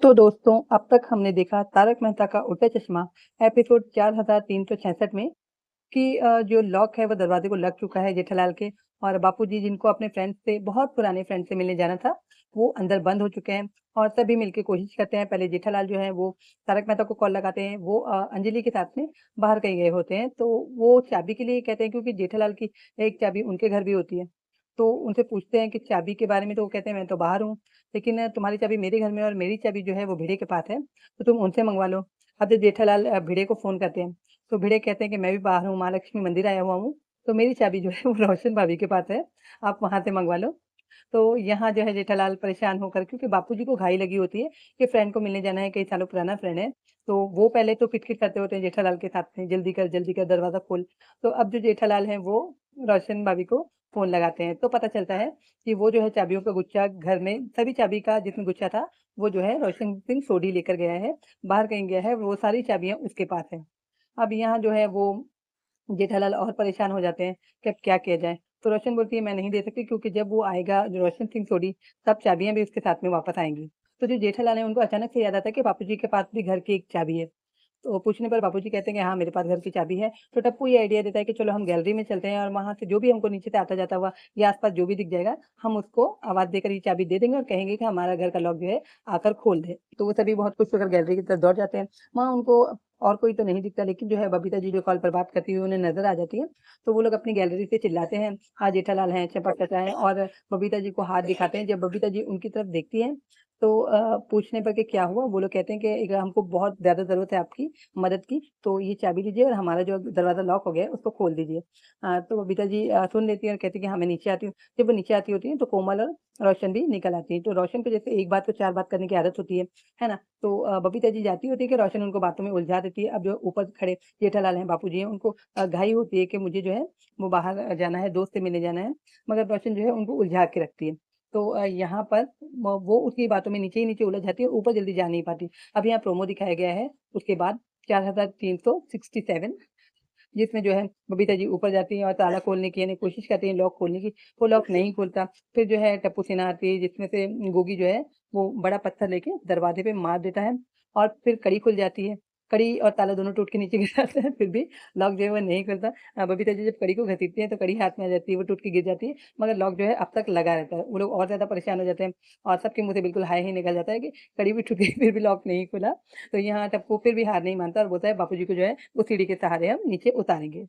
तो दोस्तों, अब तक हमने देखा तारक मेहता का उल्टा चश्मा एपिसोड 4366 में कि जो लॉक है वो दरवाजे को लग चुका है जेठालाल के और बापूजी जिनको अपने फ्रेंड से बहुत पुराने फ्रेंड से मिलने जाना था, वो अंदर बंद हो चुके हैं और सभी मिलके कोशिश करते हैं। पहले जेठालाल जो है वो तारक मेहता को कॉल लगाते हैं, वो अंजलि के साथ में बाहर कहीं गए होते हैं, तो वो चाबी के लिए कहते हैं क्योंकि जेठालाल की एक चाबी उनके घर भी होती है। तो उनसे पूछते हैं कि चाबी के बारे में, तो वो कहते हैं मैं तो बाहर हूँ, लेकिन तुम्हारी चाबी मेरे घर में और मेरी चाबी जो है वो भिड़े के पास है, तो तुम उनसे मँगवा लो। अब जब जेठालाल भिड़े को फ़ोन करते हैं, तो भिड़े कहते हैं कि मैं भी बाहर हूँ, महालक्ष्मी मंदिर आया हुआ हूँ, तो मेरी चाबी जो है वो रोशन भाभी के पास है, आप वहाँ से मँगवा लो। तो यहाँ जो है जेठालाल परेशान होकर क्योंकि बापूजी को घाई लगी होती है कि फ्रेंड को मिलने जाना है, कई सालों पुराना फ्रेंड है, तो वो पहले तो किट-किट करते होते हैं जेठालाल के साथ में, जल्दी कर दरवाज़ा खोल। तो अब जो जेठालाल हैं वो रोशन भाभी को फ़ोन लगाते हैं, तो पता चलता है कि वो जो है चाबियों का गुच्छा घर में सभी चाबी का जिसमें गुच्छा था, वो जो है रोशन सिंह सोढी लेकर गया है, बाहर कहीं गया है, वो सारी चाबियाँ उसके पास हैं। अब यहाँ जो है वो जेठालाल और परेशान हो जाते हैं कि अब क्या किया जाए? तो रोशन बोलती है मैं नहीं दे सकती क्योंकि जब वो आएगा जो रोशन सिंह सोढी तब चाबियाँ भी उसके साथ में वापस आएँगी। तो जो जेठालाल है उनको अचानक से याद आता है कि बापूजी के पास भी घर की एक चाबी है। तो पूछने पर बाबूजी कहते हैं कि हाँ, मेरे पास घर की चाबी है। तो टप्पू ये आइडिया देता है कि चलो हम गैलरी में चलते हैं और वहाँ से जो भी हमको नीचे से आता-जाता हुआ या आस-पास जो भी दिख जाएगा, हम उसको आवाज़ देकर ये चाबी दे देंगे और कहेंगे कि हमारा घर का लॉक जो है आकर खोल दे। तो वो सभी बहुत खुश होकर गैलरी की तरफ दौड़ जाते हैं। वहाँ उनको और कोई तो नहीं दिखता लेकिन जो है बबीता जी जो कॉल पर बात करती हुई उन्हें नज़र आ जाती है। तो वो लोग अपनी गैलरी से चिल्लाते हैं, हाँ, जेठालाल हैं, चंपक चाचा हैं और बबीता जी को हाथ दिखाते हैं। जब बबीता जी उनकी तरफ देखती हैं तो पूछने पर कि क्या हुआ? वो लोग कहते हैं कि एक हमको बहुत ज़्यादा ज़रूरत है आपकी मदद की, तो ये चाबी लीजिए और हमारा जो दरवाज़ा लॉक हो गया है, उसको खोल दीजिए। तो बबीता जी सुन लेती हैं और कहती हैं कि हाँ, मैं नीचे आती हूँ। जब वो नीचे आती होती हैं, तो कोमल और रोशन भी निकल आती हैं। तो रोशन को जैसे एक बात पे 4 बात करने की आदत होती है ना? तो बबीता जी जाती होती है कि रोशन उनको बातों में उलझा देती है। अब जो ऊपर खड़े जेठालाल हैं, बापूजी हैं, उनको घाई होती है कि मुझे जो है, वो बाहर जाना है, दोस्त से मिलने जाना है, मगर रोशन जो है, उनको उलझा के रखती है। तो यहाँ पर वो उसकी बातों में नीचे ही नीचे उलझ जाती है, ऊपर जल्दी जा नहीं पाती। अब यहाँ प्रोमो दिखाया गया है, उसके बाद 4367 जिसमें जो है बबीता जी ऊपर जाती हैं और ताला खोलने की यानी कोशिश करती हैं लॉक खोलने की, वो लॉक नहीं खुलता। फिर जो है टप्पू सेना आती है जिसमें से गोगी जो है वो बड़ा पत्थर लेके दरवाजे पे मार देता है और फिर कड़ी खुल जाती है। कड़ी और ताला दोनों टूट के नीचे गिर जाते हैं, फिर भी लॉक जो है वो नहीं खुलता। बबीता जी जब कड़ी को घसीटती हैं तो कड़ी हाथ में आ जाती है, वो टूट के गिर जाती है, मगर लॉक जो है अब तक लगा रहता है। वो लोग और ज़्यादा परेशान हो जाते हैं और सबके मुँह से बिल्कुल हाय ही निकल जाता है कि कड़ी भी टूट गई फिर भी लॉक नहीं खुला। तो यहाँ टप्पू फिर भी हार नहीं मानता और बोलता है बापूजी को जो है वो सीढ़ी के सहारे हम नीचे उतारेंगे।